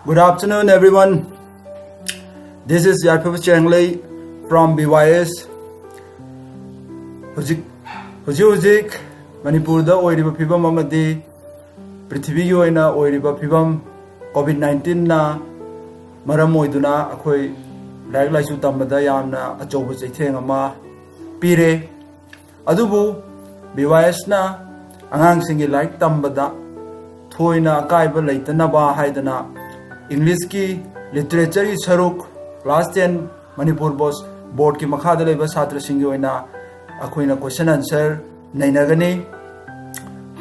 Good afternoon, everyone. This is Yarpapa Changlei from BYS. Hujik Manipur da oiriba phibam amadi Prithvi gi oina oiriba phibam COVID-19 na maram oiduna akhoi laik laisu tambada yamna achobu chaitheng ama pire adubu BYS na angang singi laik tambada thoina akaiba leitana ba haidana English ki literature ki saruk class 10 Manipur board ki makha da leba chhatra singi oina akoina question answer nainagani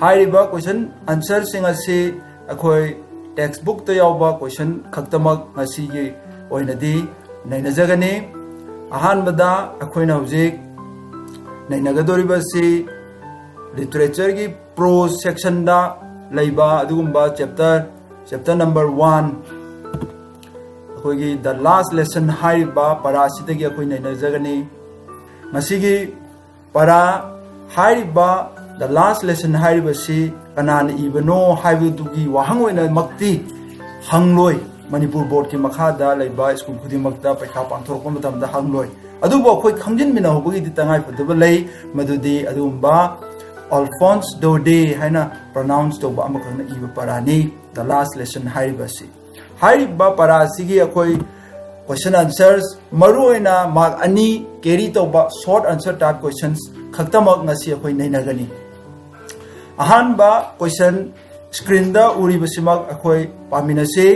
hairiba question answer sing asi akoi textbook ta yawba question khaktamak ngasi gi oina di nainajagani ahan bada akoina hujik nainagadoriba si literature ki prose section da laiba adugumba chapter number 1 akoigi the last lesson haiba para sidagi akoi nainajagani masigi para haiba the last lesson haiba si kanan ibano haibudugi wahangoina makti hangloi Manipur board ki makha da laiba school khudi makta paikha pangthorokpa matamda hangloi adubo akoi khangjin mina hobugi di tangai pudaba lei madudi adumba Alphonse Dode haina pronounced to amakana iba parani the last lesson haiba si haiba para sigi akoi question answers maruina mark ani carry to ba short answer type questions khaktamak ngasi akoi nainagani ahanba question screen da uriba simak akoi paminase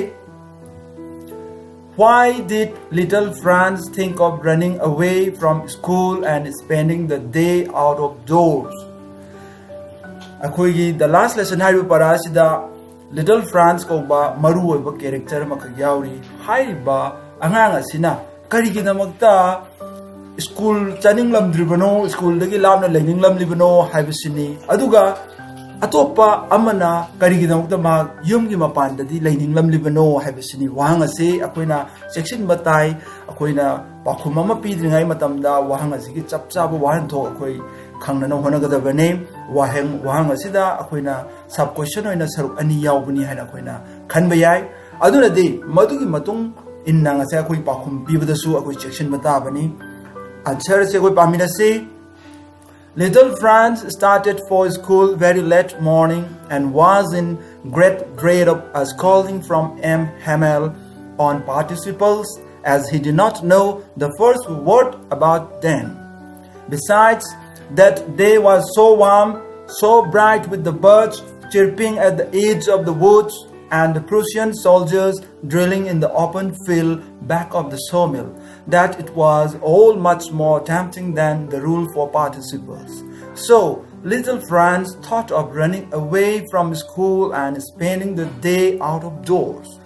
Why did little Franz think of running away from school and spending the day out of doors? Akoigi the last lesson hairu parasida little Franz ko ba maru oiba character makagyauri haiba angang asina karigi namakta school chaning lam dribano school dagi lamna lening lam libano haibasini aduga atopa amana karigi namakta ma yumgi mapanda di lening lam libano haibasini wahang ase akoina section batai akoina pakhum ama pidringai matamda wahang asigi chapchaba wahan tho akoi khangnana honagadabane wahang asida akoina sub question oina saruk ani yawbuni haina akoina khanba yai aduna de madugi matung inna ngase akoi pakhum pibadasu akoi section batabani answer se akoi pamina se Little Franz started for school very late morning and was in great dread of a scolding from M. Hamel on participles as he did not know the first word about them. Besides, that day was so warm, so bright with the birds chirping at the edge of the woods and the Prussian soldiers drilling in the open field back of the sawmill, that it was all much more tempting than the rule for participles. So, little Franz thought of running away from school and spending the day out of doors.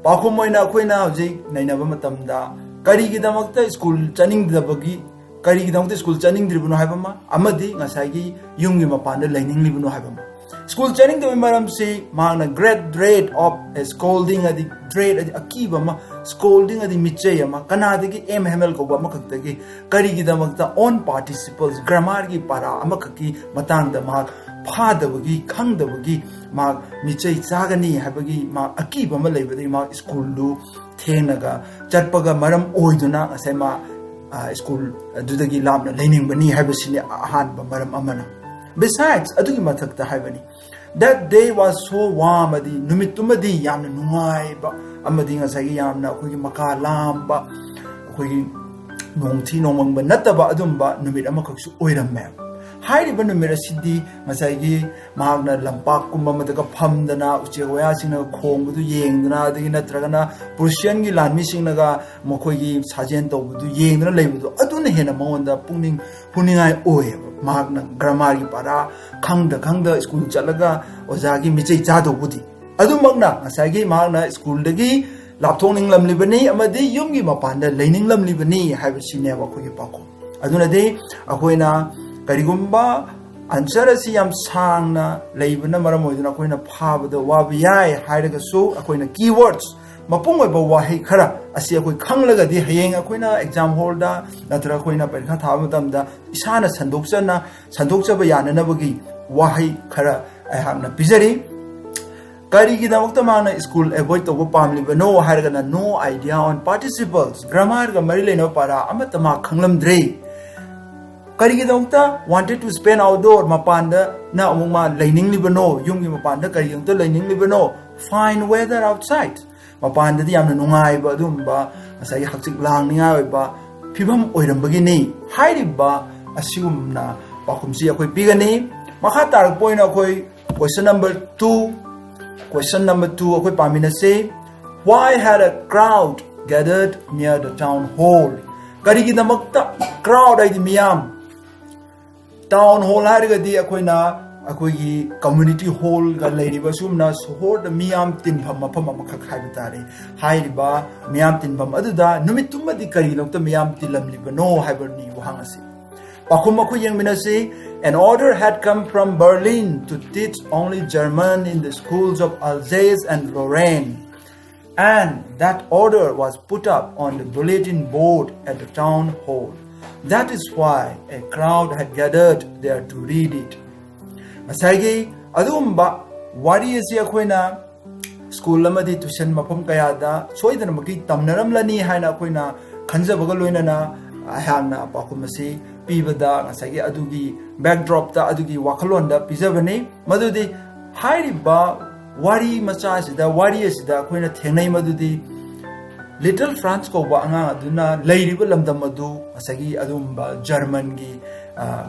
Pakumoina akoina hojik nainaba matamda karigidamakta school chaningdabagi karigidamta school chaningdribano haibama amadi ngasagi yumgi mapanda laining libano haibama school channing the maram si magna great dread of a scolding adi dread adi akiba ma scolding adi michaya ma kanadagi M. Hamel ko ba makagtagi karigidamakta on participles grammar gi para amakaki matangda mag phadabagi khangdabagi mag michai chagani habagi ma akiba ma leibadi ma school lu thenaga chatpaga maram oiduna asema school dudagi labna lening bani habasini ahanba maram amana besides adugi mathakta haibani that day was so warm adi numitumadi yamna nungai ba amadi ngasagi yamna akogi maka lamba akogi nongthi nongmangba nataba adumba numit amakaksu oiramme hairiba numit asidi ngasagi magna lampak kumba madaga phamdana uchewaya singna khongbudu yengdana adigi natragana Prussian gi lanmi singnaga mokoigi sajen tawbudu yengdana leibudu aduna hena maonda pungning huningai oye magna grammar gi para khangda school chalaga ojagi michei chado budi adumagna ngasagi magna school dagi lapthongning lamlibani amadi yumgi mapanda leining lamlibani haibasine wa khogi pako aduna de akoina karigumba answer asi yam sangna leibana maram oiduna akoina phabada wabiyai hairaga so akoina keywords mapung oiba wahi khara asi akoi khanglaga di hayeng akoina exam hall da natra akoina parikha thaba matamda isana sandokchaba yananabagi wahi khara ai hamna pizari Karigidamukta mana school avoid to pamlibano hargana no idea on participles grammar ga marile no para amatama khanglamdre Karigidamukta wanted to spend outdoor mapanda na umuma lining libano yumgi mapanda karigidamukta lining libano fine weather outside mapanda di yamna nungai ba dumba asai hakchik lang ningai ba phibam oirambagi ni hairiba asumna pakumsi akoi pigani makha tar point akoi question number 2 Question number 2, okay, Pamina say, why had a crowd gathered near the town hall? Karigi the makta crowd ay miyam. Town hall harigadi akoy na akoy community hall ga lady basum na so the miyam tin pham mapam makakhay bitare. Hai ba miyam tin pham aduda numituma di kari lokta miyam tilam libano haiberni wahangasi. Pakum akoy yang minasi. An order had come from Berlin to teach only German in the schools of Alsace and Lorraine. And that order was put up on the bulletin board at the town hall. That is why a crowd had gathered there to read it. Masagi, adumba, wari si akoina school lamadi tuition mapam kayada, soidan maki tamnaram lani haina akoina kanza bagaloina na ahana pakumasi. Pibada ngasagi adugi backdrop ta adugi wakalon da pizabani madudi hairiba wari macha sida wari sida koina thengnai madudi Little France ko ba anga aduna leiriba lamdam adu ngasagi adumba German gi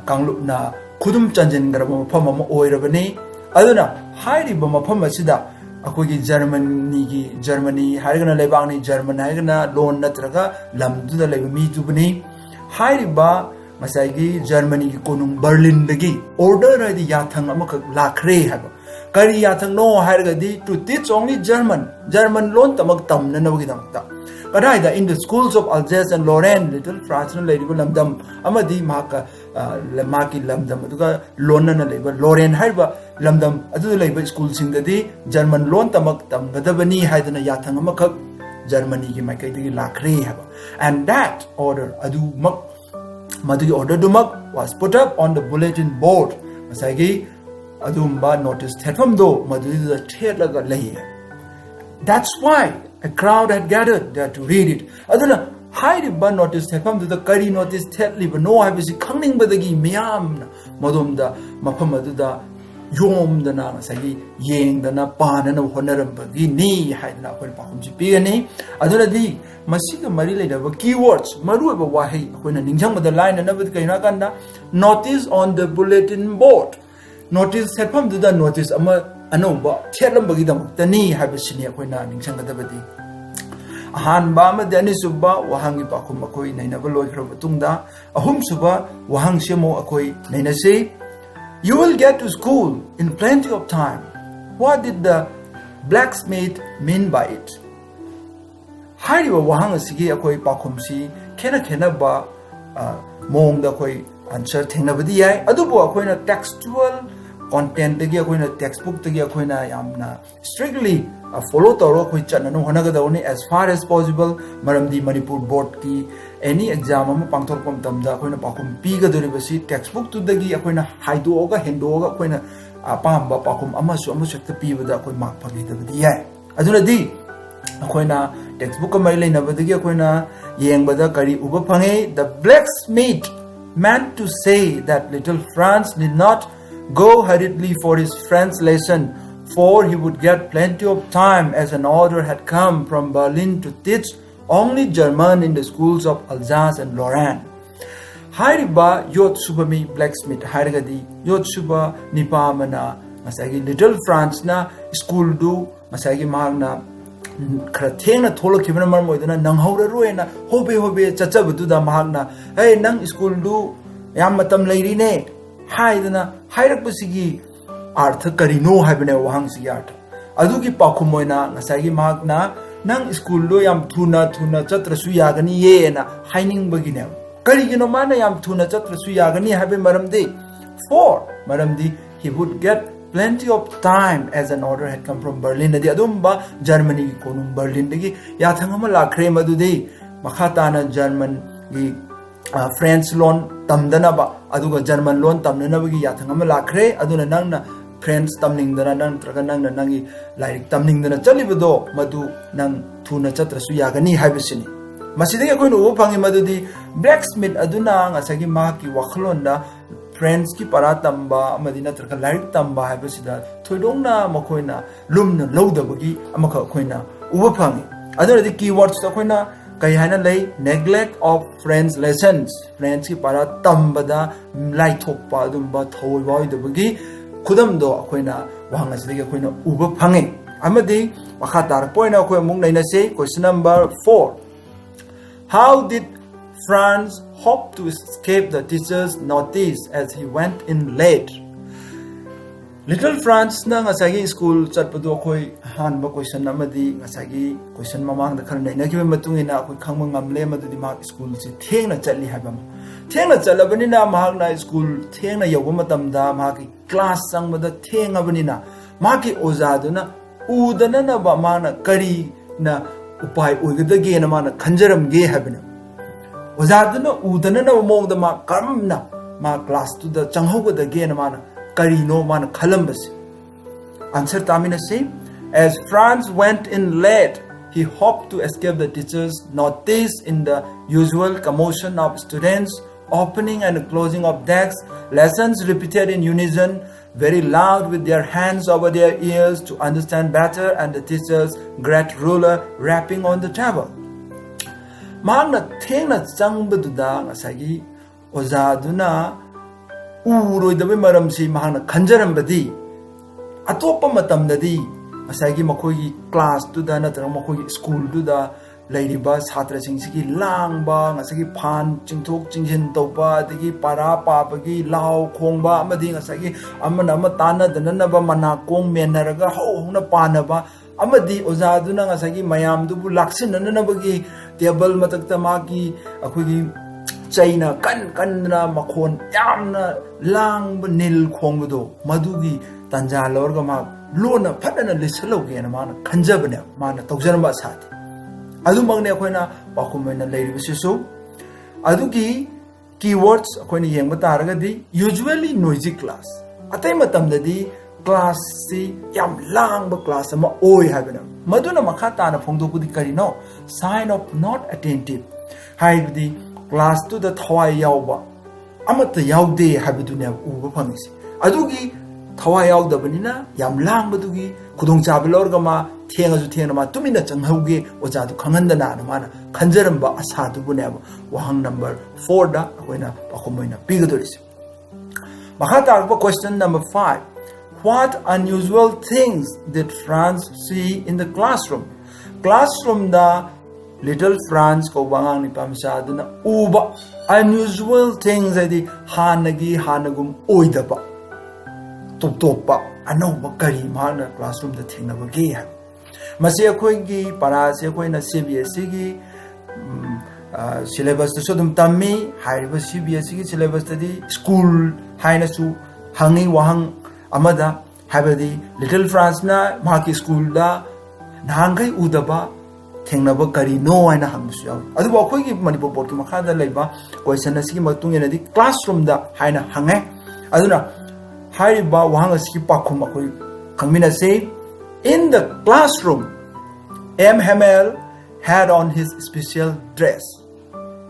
kanglup na khudum chanjin garaba mafam ama oirabani aduna hairiba mafam asida akogi Germany hairigana leibangni German hairigana lon natraga lamduda leiba mi tubani hairiba Masagi Germany ki konung Berlin dagi order na di yathang amak lakre haba kari yathang no harga di to teach only German loan tamak tam na nawagi damta kadai da in the schools of Alsace and Lorraine Little France na leiba lamdam amadi maka maki lamdam aduga loan na leiba Lorraine harba lamdam adu leiba school sing di German loan tamak tam gadabani haidana yathang amak Germany ki makai dagi lakre haba and that order adu mak Madhugi order dumak was put up on the bulletin board. Masagi adumba noticed headphone do madhugi the theat laga lahi. That's why a crowd had gathered there to read it. Aduna hairiba noticed headphone do the kari noticed theat liba no habisi kangning badagi miyam madum da mapam aduda yom dana masagi yeng dana panana honorambagi ni haidna akoi pakumji pigani aduna di Masiga marile da keywords maru ba wahi akoina ningjang da line na bad kaina kanda notice on the bulletin board notice setpham da notice ama anoba thelam bagi dam tani habisini akoina ningjang da badi ahan ba ma dani subba wahangi pakum akoi naina ba loi khra batungda ahum suba wahang semo akoi naina say you will get to school in plenty of time. What did the blacksmith mean by it? Hairiba wahang asigi akoi pakumsi kena ba mong da koi answer thengna badi yai adubo akoina textual content dagi akoina textbook dagi akoina yamna strictly follow toro koi chananu honaga dawni as far as possible maramdi Manipur board ki any exam am pangthor pam tamda akoina pakum pi ga dori basi textbook tu dagi akoina haido ga hendo ga akoina apamba pakum amasu sekta pi bada akoi mark phagi da badi yai aduna di akoina textbook mai leina badagi akoina yengbada kari uba phange the blacksmith meant to say that little France did not go hurriedly for his French lesson for he would get plenty of time as an order had come from Berlin to teach only German in the schools of Alsace and Lorraine hairiba yot subami blacksmith hairgadi yot suba nipamana masagi Little France na school du masagi magna Krathena Tolokibana Marmoidana, Nanghora Ruena, Hobe, Chachabuda Mahana, hey, Nang school do Yamatam lady ne, Haidana, Hairapusigi, Arthur Karino Habane Wangsi art. Aduki Pakumoina, Nasagi Magna, Nang school do Yam Tuna, Chatra Suyagani, Yena, Hining Baginem. Karigino Mana Yam Tuna Chatra Suyagani have Maramdi. For Maramdi, he would get plenty of time as an order had come from Berlin. The Adumba, Germany, Konum Berlin, Yathangama Crema Dudi, Makatana, German, French loan, Tamdanaba, Aduga German loan, Tamnanabi, Yathangama Cre, Aduna Nana, friends tamning dana nang traga nang nangi like tamning dana chali bado madu nang thuna chatra su yagani haibisini masidi ko no phangi madu di blacksmith aduna ngasagi ma ki wakhlon da friends ki para tamba amadina traga like tamba haibisida thoidongna makoina lumna lodabagi amaka koina uba phangi aduna di keywords to koina kai hana lay neglect of friends lessons friends ki para tambada lai thokpa dumba thoi wai dabagi khudam do akoina wanga sidagi akoina uba phangi amadi makha tar point akoi mung naina se question number 4 how did Franz hope to escape the teacher's notice as he went in late Little Franz na ngasagi school chatpadu khoi hanba question amadi ngasagi question mamang da kharna ina kibe matungina khoi khangma ngamle madudi ma school si thengna chatli habam thengna chalabani na mahak na school thengna yoba matamda ma ki class sangmada thengabani na ma ki oza duna udana na ba mana kari na upai oigdage na mana khanjaram ge habina oza duna udana na mongda ma karamna ma class tu da changhogda ge na mana Karino man Columbus. Answer Tamina say, as Franz went in late, he hoped to escape the teacher's notice in the usual commotion of students, opening and closing of desks, lessons repeated in unison, very loud with their hands over their ears to understand better, and the teacher's great ruler rapping on the table. Magna Tena Changbaduda Asagi Ozaduna Uroi the Maramsi Mahana Kanjarambadi Atopa Matamdadi Asagi Makogi class to the Natamakogi school to the lady bus Hatra Singsi Lang Bang Asagi Pan Chingtok Chingshin Topa Digi Para Papagi Lao Kongba Amading Asagi Amanamatana the Nanaba Manakong Menaraga Hona Panaba Amadi Ozaduna Asagi Mayam Dubu Laksin and Nabagi Table Mataktamaki Akugi China kan na makon yamna lang nil khongdo madugi tanja lorga ma lona phatana lisaloge na mana khanjabne mana tawjarba sati adu mangne khoina pakumena leiribisisu adugi keywords khoina yengba taraga di usually noisy class atai matamdadi class si yam langba class ama oi habena maduna makha tana phongdopudi karino sign of not attentive haibdi class to the Thawai Yauba. Amata Yaude Habituna Uba Pangis. Adugi Thawai Yauda Banina, Yam Lang Badugi, Kudong Chabalorgama, Tianga Tianama, 2 minutes and Hauge was at Kangandana, Mana, Kanjaramba Asatu Buneva, Wahang number 4 da, Wena, Pakomina, Bigadoris. Mahata question number 5. What unusual things did Franz see in the classroom? Classroom da Little Franz ko bangang ni pamsa duna uba unusual things adi hanagi hanagum oidaba top anauba kari mana classroom da thingna ba ge ha masi akhoi gi para se akhoi na CBSE gi syllabus to sodum tammi haiba CBSE gi syllabus tadi school haina su hangi wahang amada habadi Little Franz na maki school da nangai udaba Tengnaba Kari no aina hangsu yaw adu ba khoi gi Manipur board ki makha da leiba question asigi matung ena di classroom da haina hange aduna haiba wahang asigi pakhum akoi khangmina say in the classroom M Hamel had on his special dress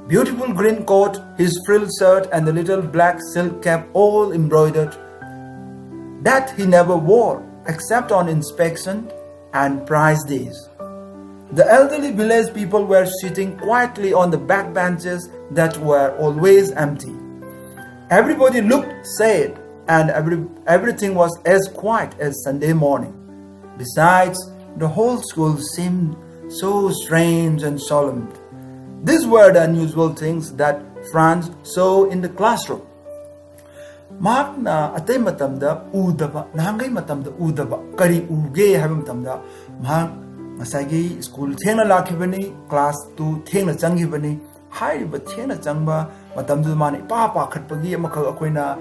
beautiful green coat his frilled shirt and the little black silk cap all embroidered that he never wore except on inspection and prize days. The elderly village people were sitting quietly on the back benches that were always empty. Everybody looked sad and everything was as quiet as Sunday morning. Besides, the whole school seemed so strange and solemn. These were the unusual things that Franz saw in the classroom. Magna atay matamda udaba nangai matamda udaba kari uge habam matamda mag Masagi school Tena Lakibani, class 2 Tena Changibani, high but Tena Changba, Madame Dumani, Papa Katpagi, Maka Aquina,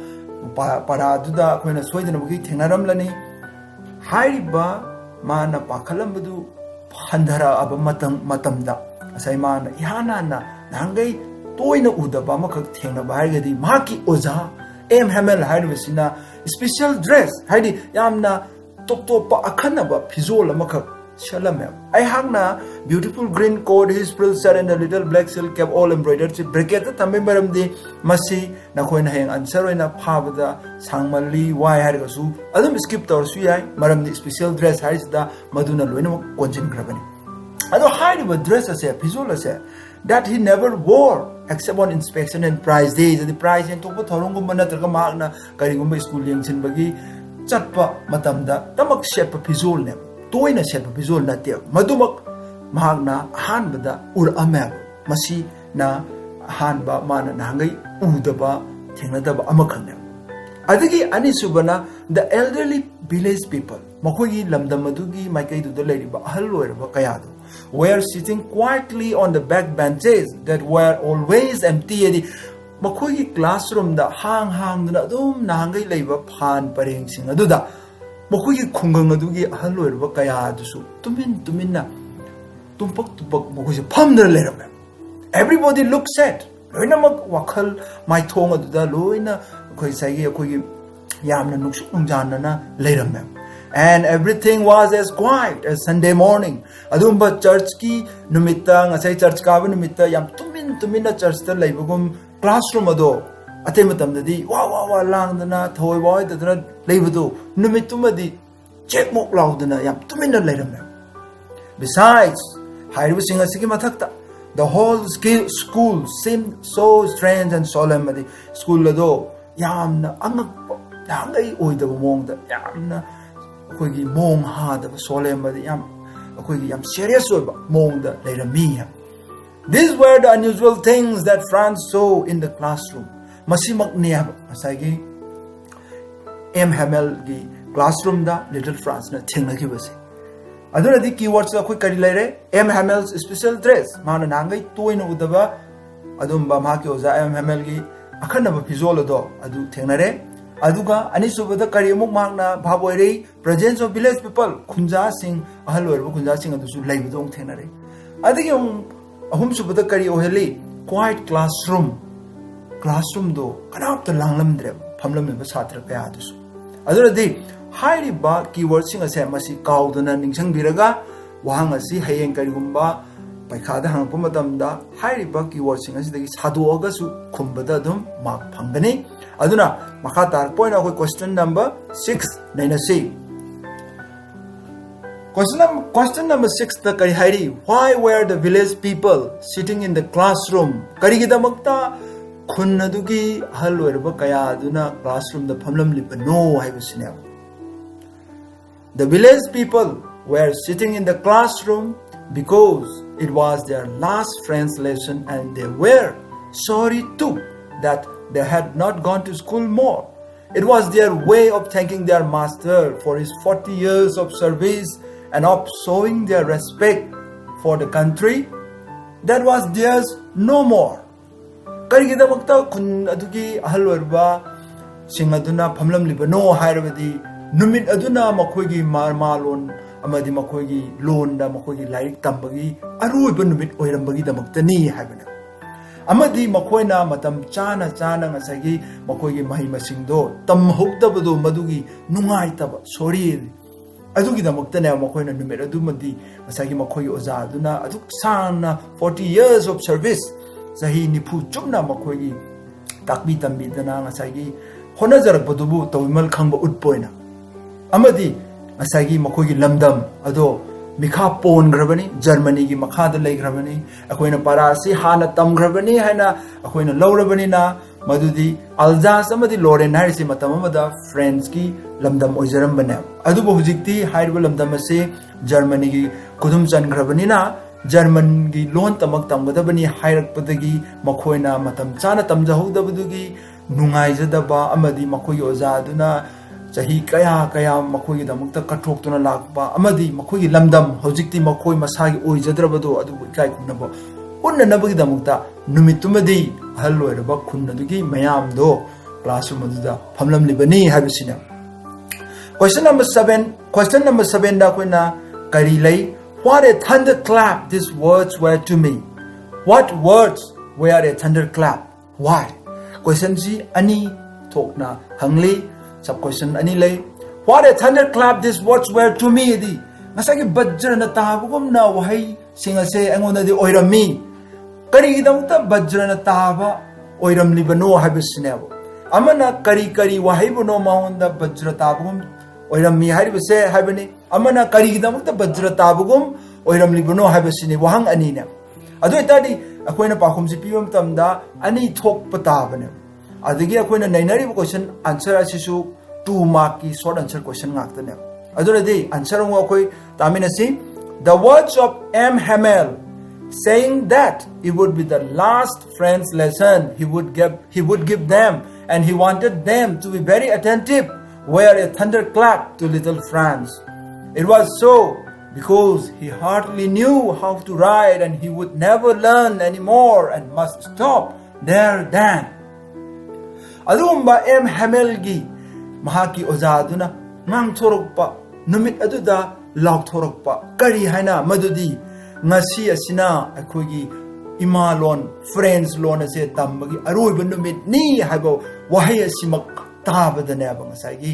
Paraduda, Aquina Sweden, Tenaramlani, high ba Mana Pakalambadu, Pandara Abamatamda, Saimana, Ihana, Nangai, Toina Uda Bamaka Tena Bagadi, Maki Oza, M Hamel Haidusina, special dress, Heidi Yamna Topa Akanaba, Pizol Amakak, Shalamem. I hangna beautiful green coat, his frill shirt and a little black silk cap all embroidered. Briquette, Tamimbaram de Masi, Nakoin Hang, and Sarena Pavada, Sangmali, why Harigasu, Adam skipped or Sui, Madam the special dress, Harisda, Maduna Luino, Conjin Gravani. I don't hide with dresses, Pizola, that he never wore except on inspection and prize days. The prize and Topo Torongo Manataga Magna, Karigumba school young Sinbagi, Chatpa, Matamda, Tamak Shep Pizol name, Toina Shep Pizol Natia, Madumak Magna, Hanbada, Ur Amab, Masi na Hanba Mana Nangai, Udaba, Tinadaba Amakana. Adigi Anisubana, the elderly village people, Makogi Lamdamadugi, Makai to the lady, Bahalo, Bakayado, were sitting quietly on the back benches that were always empty. Makogi classroom, the hang, the dum, Nangai labor, pan, paring sing, Aduda, Makogi Kungamadugi, Halo, Bakayadu, Tumina, Tumpok to Bok Mokusi, Pumder letter. Everybody looks sad. Loinamak Wakal, my tongue of the Loina, Koisagi, Kogi Yamna Nukshanana, later, ma'am. And everything was as quiet as Sunday morning. Adumba church ki numita, Asai church cabin numita, Yam Tumina church the labogum classroom ado. Atematam the di, wow, lang the na, toy boy, the labado, numitumadi, check mok loudana, Yam Tumina later, ma'am. Besides, Hairu sing a sigimatakta. The whole school seemed so strange and solemn at the school ado. Yamna, Angai oida wong the Yamna. Kogi mong hard of solemn but yam serious mong the later me. These were the unusual things that Franz saw in the classroom. Masimak niab asagi M Hamel gi classroom da little Franz na thingna ki basi. Aduna di keywords a quick lere M Hamel's special dress mana nangai toina udaba adumba ma ki oza M Hamel gi akhana ba pizolo do adu thingnare. Aduga Anisubada Karimuk Magna Baboy, presence of village people, Kunja Sing, Ahalo, Kunja Sing, and the Labudong Tenere. I think Ahum Subada Kari Oheli, quiet classroom do, cut out the Langlam Dreb, Pamlam Satra Peatus. Other day, highly bad keywords sing a semasi, cow the Naning Sang Viraga, Wahangasi, Hayan Karigumba, by Kada Hangumadamda, highly bad keywords sing as the Sadu Ogasu, Kumbadadum, Mark Pangani. Aduna, Makatar, point out question number 6. Question number 6 the Karihari. Why were the village people sitting in the classroom? Karigidamukta Kunadugi Halwerba Kaya Aduna classroom the Pamlam Lipano Hibusina. The village people were sitting in the classroom because it was their last French lesson and they were sorry too that they had not gone to school more. It was their way of thanking their master for his 40 years of service and of showing their respect for the country that was theirs no more. Karigidamukta kun adugi ahalwarba singaduna pamlam libano hairabadi numit aduna makogi marmalon amadi makogi loan da makogi like tambagi aru numit oirambagi damaktani habana. Amadi Makoina Matam Chana Ngasagi Makogi Mahimasingdo Tam Hoktabado Madugi Nungaitaba Sorry Adugi the Moktana Makoina Numera Dumadi Masagi Makogi Ozaduna Aduk Sana 40 years of service Zahi Nipu Chumna Makogi Takbi Tambi Dana Ngasagi Honazar Badubu Tawimal Kamba Udpoina Amadi Masagi Makogi Lamdam Ado Mikha pon grabani Germany gi makha da lei grabani akoina parasi hana tam grabani haina akoina lawrabani na madudi aljas amadi loren harisi matam amada friends ki lamdam oijaram bane adu bo hujikti hairba lamdam ase Germany gi kudum chan grabani na German gi lon tamak tamgadabani hairak padagi makoina matam chana tamjahudabdugi nungai jadaba amadi makoyi oza aduna Sahi kaya makoy damukta katrok to na lakba amadi makoy lamdam hojikti makoy masagi oy jadrabado adu kai kunabo unna nabagi damukta numitumadi hallo erba kunnadugi mayam do classroom aduda phamlam libani habisina. Question number 7 da koina kari lai what a thunderclap these words were to me. What words were a thunderclap? Why? Question ji ani thokna hangli sub question ani lay what a thunderclap these words were to me di ngasagi bajra na tabugum na wahai singase angona di oirami kari damta bajra na taba oiram libano habisnebo amana kari wahai buno maunda bajra tabugum oirami haribase habani amana kari damta bajra tabugum oiram libano habisne wahang ani ne adu itadi akoina pakhum si piwam tamda ani thok patabane adigi akoina nainari question answer asisu 2 mark ki short answer question ngakta ne adura de answer ngo akoi tamina si the words of M. Hamel saying that it would be the last French lesson he would give them and he wanted them to be very attentive were a thunderclap to little Franz. It was so because he hardly knew how to write and he would never learn anymore and must stop there then. Adumba M. Hamel gi mahaki ozaduna ngang thorokpa numit aduda lauk thorokpa kari haina madudi ngasi asina akhogi ima lon friends lon ase tambagi aroiba numit ni haibo wahai asimak tabadane aba ngasagi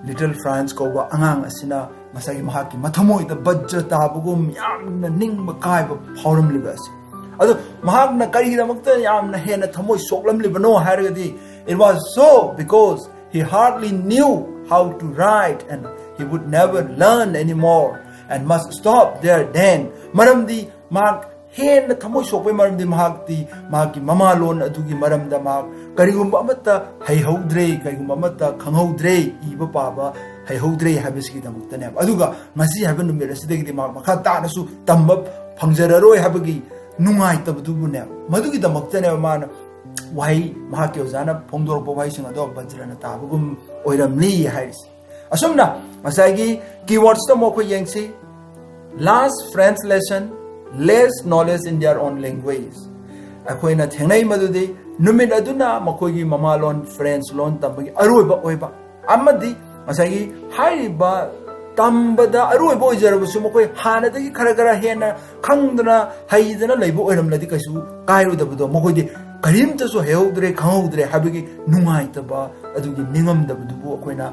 little Franz ko ba angang asina ngasagi mahaki mathamoi da bajja tabugum yamna ningba kaiba phauram libas adu mahakna kari da makta yamna hena thamoi soklam libano haragadi it was so because he hardly knew how to write and he would never learn anymore and must stop there then maramdi mak hen thamoi sokpai maramdi mahakti mahaki mama lon adugi maramda mak karigumba amata hai haudre karigumba amata khanghaudre iba paba hai haudre habisi damukta ne aduga ngasi haben numir asidagi mak makha ta nasu tamba phangjararoi habagi nungai tabdu ne madugi damukta ne man wai mahaki ozana phongdor bo wai singa do bajrana tabugum oiramli hais asumna masagi keywords to moko yengsi last French lesson less knowledge in their own language akoina thengnai madudi numit aduna makogi mamalon French lon tambagi aroiba oiba amadi masagi haiba tambada aroiba oijarabusu makoi hanadagi khara hena khangdana haidana leibu oiramladi kaisu kairudabudo makoi karimta so heudre khaudre habigi nungai taba adugi ningam dabudu akoina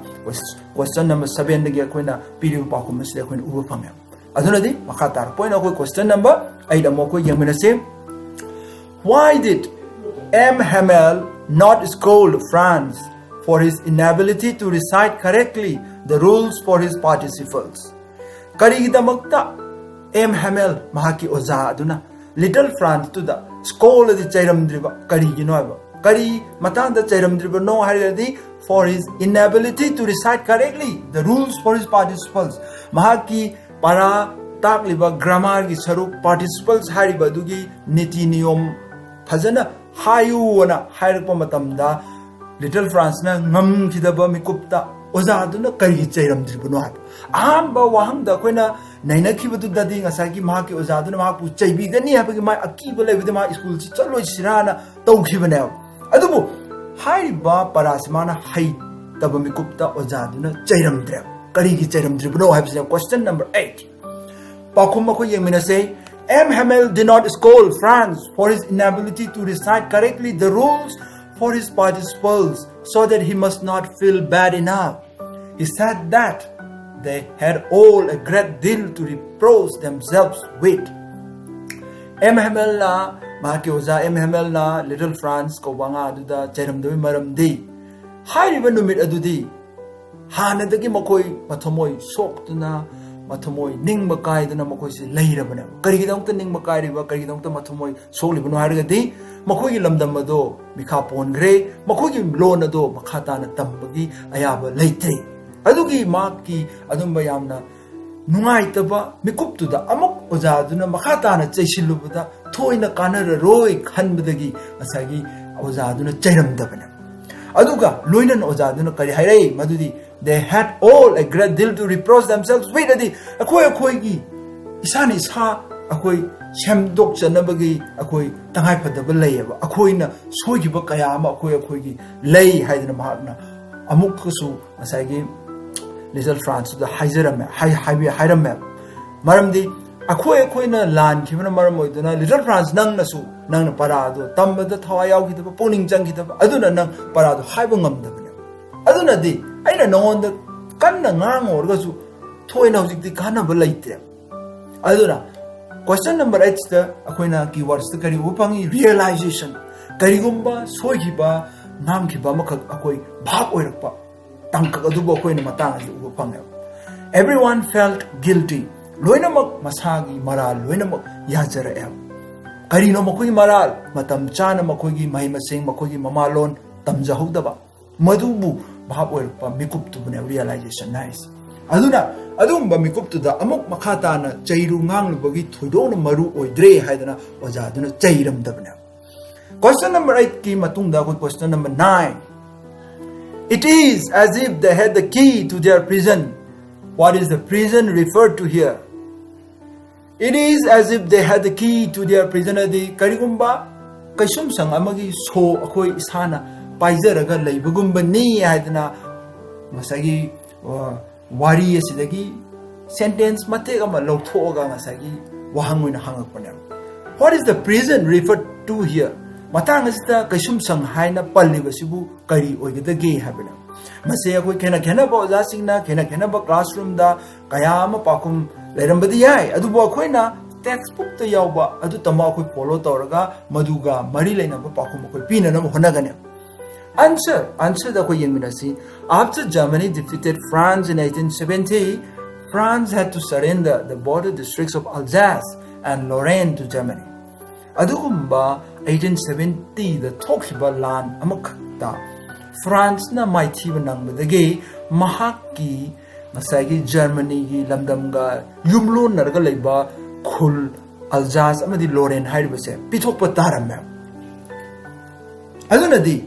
question number 7 dagi akoina piriu pakum masle akoina uba phangya aduna di makhatar point akoi question number 8 amoko yengmina se why did M. Hamel not scold Franz for his inability to recite correctly the rules for his participles karigidamakta M. Hamel mahaki oza aduna little Franz to the scold the chairamdriba kari ginoiba kari matanda chairamdriba no hariyadi for his inability to recite correctly the rules for his participles mahaki para takliba grammar gi saruk participles hariba dugi niti niyom phajana hayuna hairpa matamda little Franz na ngam khidaba mikupta oza aduna kari chairamdriba no ha amba wahangda koina naina khibadu dadi ngasagi mahaki oza aduna mahapu chaibigani habagi mai akiba lebide ma school chi chaloi sirana tawkhibane adubu haiba parasimana hai tabami kupta oza aduna chairamdre kari gi chairamdriba no habise question number 8 pakhum ko yemina say M. Hamel did not scold Franz for his inability to recite correctly the rules for his participles so that he must not feel bad enough. He said that they had all a great deal to reproach themselves with. M. Hamel na mahaki oza M. Hamel na little Franz ko wanga aduda chairamdami maramdi hairiba numit adudi hanadagi makoi mathamoi soktuna mathamoi ningba kaiduna makoi se leirabane karigidamta ningba kairiba karigidamta mathamoi soklibano harigadi makoi gi lamdam ado mikha pongre makoi gi lon ado makhata na tambagi ayaba leitre adugi maki adumba yamna nungai taba mikuptuda amok ozaduna makhata na cheisilubada thoina kanara roi khanbadagi asagi ozaduna chairamdabane aduga loinan ozaduna kari hairai madudi they had all a great deal to reproach themselves with adi akoi gi isani sa akoi semdok chanabagi akoi tangai phadaba leiba akoina soigiba kaya ama akoi gi lei haidana mahakna amuksu asagi little Franz the hairam maramdi अखोई ना लान खिबना मरम ओइदुना little France नंग नसु नंग न परादो तंबदा थवा यावखिदब पोनिंग चंखिदब अदुना नंग परादो HYBE ngамदबने अदुना दि आइना नंगोंद कन्ना ngang ओरगसु थोइना हजिकति कानब लैते अदुना क्वेश्चन नंबर 8 दा अखोइना कीवर्ड्स दा करी उपंगी रियलाइजेशन करिगुंबा सोइखिबा नामखिबा मखक अखोइ भाग ओइरकपा तंकक अदुबो अखोइना मतांग अदु उपंगे everyone felt guilty लोइनमक मसागी मराल लोइनमक याजरए करिनो मखोई मराल मतम चाना मखोगी महिमसिंग मखोगी ममालोन तमजहौदबा मधुबु भाव ओइरपा मिकुप्तुबने रियलाइजेशन नाइस अदुना अदुंबा मिकुप्तुदा अमुक मखाताना चैरु nganglubagi thoidona maru oidre haidana oja duna chairamdabne question number 8 ki matungda ko question number 9 it is as if they had the key to their prison what is the prison referred to here it is as if they had the key to their prison adi karigumba kaisum sang amagi so akoi isana paizaraga leibagumba ni haidana masagi wari asidagi sentence matega ma lothoga masagi wahangoina hangakpane what is the prison referred to here matang asita kaisum sang haina pallibasibu kari oigedage habina mase akoi khena ba oja singna khena ba classroom da kayama pakum leirambadi yai adubo akoina textbook ta yawba adu tama akoi follow tawraga maduga mari leina ba pakum akoi pina na honagane answer da koi yengminasi after Germany defeated France in 1870 France had to surrender the border districts of Alsace and Lorraine to Germany adugumba 1870 the Tokhiba land amakta France na maithiba nangbadagi mahaki masagi Germany gi lamdamga yumlon narga leiba khul Alsace amadi Lorraine hairibase pithokpa taram adunadi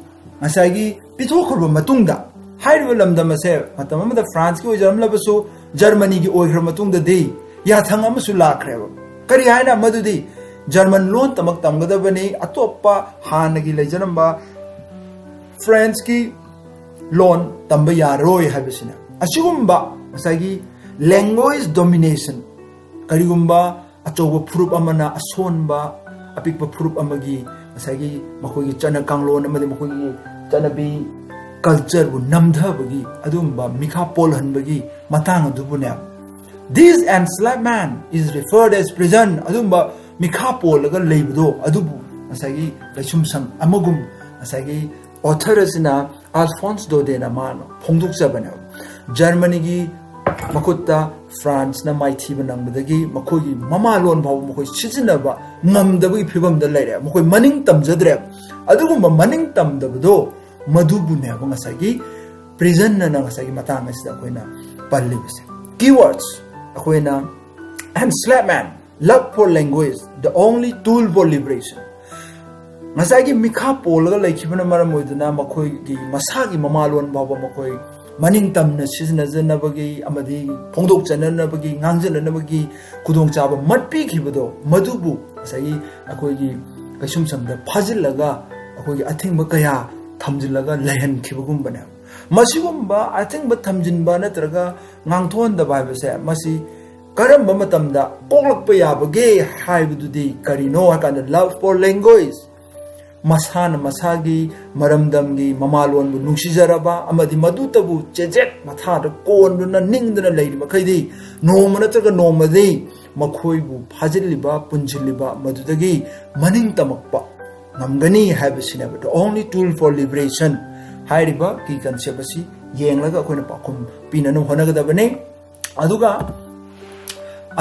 masagi pithokhrba matungda hairiba lamdamase matamamada France ki ojamlabasu Germany gi oikhra matungda de ya thang amasu lakreba kari haina madudi German loan tamak tamgadabani atoppa hanagi leijanamba French ki loan tamba yaroi habisina ashigumba masagi language domination karigumba achoba phurup amana asonba apikpa phurup amagi masagi makogi chana kanglon amadi makogi chanabi culture bu namdhabagi adumba mikha polhanbagi matang adubune this enslavement is referred as prison adumba mikha polaga leibdo adubu masagi kaisum sang amagum masagi author asina Alphonse Daudet na mano phongduk sabane Germany gi makutta France na maithiba nangbadagi makogi mama lon bhaw makoi sijinaba ngamdabagi phibam da leire makoi maning tamjadre adugumba maning tamdabdo madubu ne ba ngasagi prison na ngasagi matang asida koina pallibase keywords akoina enslavement love for language the only tool for liberation masagi mikha polga laikhibana maram oiduna makoi gi masagi mamalon baba makoi maning tamna sisna janabagi amadi phongdok chananabagi ngangjananabagi kudong chaba matpi khibado madubu masagi akoi gi kaisum samda phajillaga akoi gi athingba kaya thamjillaga lehan khibagum bana masigumba athingba thamjinba natraga ngangthon da baibase masi karamba matamda poklakpa yabage haibududi karino hakanda love for language masana masagi maramdamgi mamalonbu nungsijaraba amadi madutabu chejet mathada konduna ningduna leiri makhaidi nomana taga nomadi makhoibu phajilliba punjilliba madudagi maning tamakpa ngamgani habisina the only tool for liberation hairiba ki concept asi yenglaga akoina pakum pinanu honagadabane aduga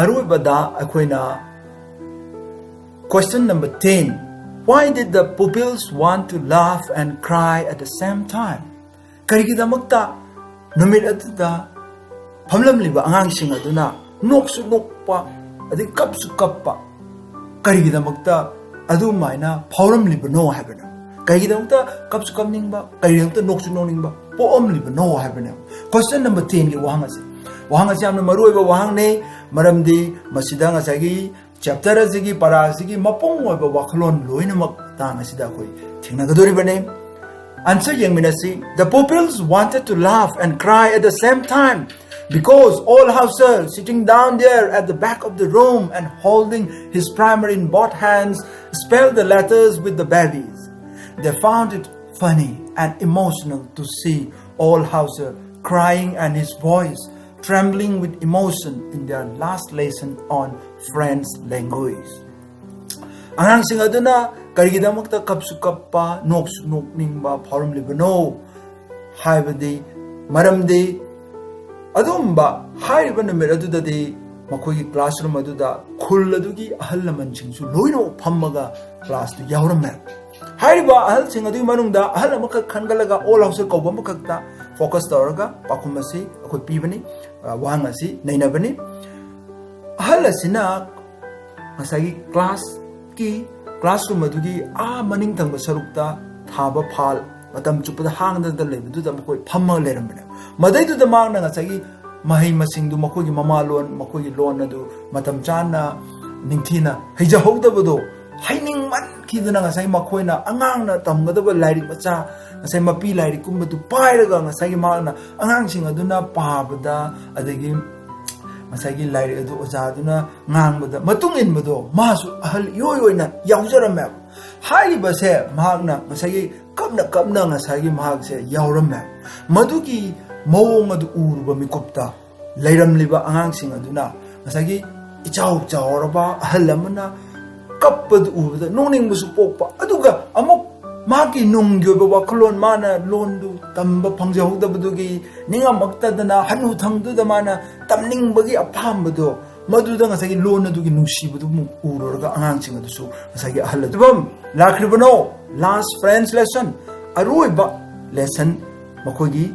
arubada akoina question number 10 why did the pupils want to laugh and cry at the same time karigidamakta numit atuda phamlamliba angangsing aduna noksu nokpa adi kapsu kappa karigidamakta adu maina phauramliba no habana karigidamakta kapsu kapningba karigidamakta noksu noningba poomliba no habana question number 10 gi wahangasi amna maruiba wahangne maramdi masida ngasagi chapter asigi para asigi mapong oiba wakhlon loinamak tang asida koi thingnagadori bane answer yengminasi the pupils wanted to laugh and cry at the same time Because old Hauser, sitting down there at the back of the room and holding his primer in both hands, spelled the letters with the babies. They found it funny and emotional to see old Hauser crying and his voice trembling with emotion in their last lesson on French language. Angangsing aduna karigidamakta kapsu kappa noksu nokningba pharamlibano haibadi maramdi adumba hairiba numit adudadi makogi classroom aduda khul adugi ahal lamanchingsu loino phammaga class tu yawramme hairiba ahal sing adu manungda ahal amaka khangalaga all house ko bamakta focus tawraga pakhumasi akoi pibani wangasi nainabani ahal asina masagi classroom adugi maning thangba sarukta thaba phal matam chupada hangda da lebedu da makoi phamma lerambane madai du da mangna ngasagi mahai masing du makoi gi mama lon makoi gi lon adu matam chana ningthina heja hogda bodo haining man kiduna ngasai makoi na angang na tamgada ba lairi macha ngasai mapi lairi kumbu pairaga ngasai mangna angang sing aduna pabada adagi masagi lairi adu ojaduna ngangbada matung inbado masu ahal yoyoina yawjarame hairiba se mahagna masagi kapna ngasagi mahag se yawrame madugi mawong adu uruba mikopta leiramliba angangsing aduna masagi ichaw chawraba ahal amana kappad ubada nongning busu pokpa aduga amok maki nungyo ba waklon mana londu tamba phangjahugda budugi ninga maktadana hanu thangdu da mana tamning bagi aphambado maduda ngasagi lon adugi nungsibudu mu urorga angangsing adusu ngasagi ahal adubam lakribano last friends lesson aroiba lesson makogi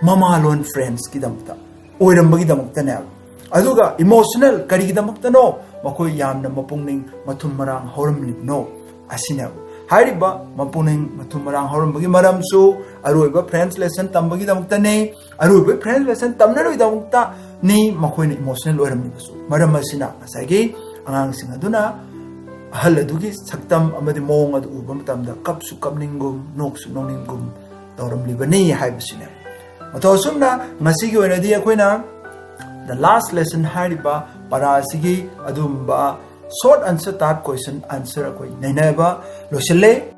mama lon friends ki damta oirambagi damta ne aduga emotional kari ki damta no makoi yamna mapungning mathum marang horamlibno asina hairiba mapuning mathum marang horamagi maramsu aroiba friends lesson tambagi damta ne aroiba friends lesson tamnaroi damta ni makoi ne emotional oiramlibasu maram asina asagi angang sing aduna ahal adugi saktam amadi mong adu ubam tamda kapsu kapningum noksu noningum tawramlibani haibasine matosumna ngasigi oinadi akoina the last lesson hairiba parasigi adumba short answer type question answer akoi nainaba losele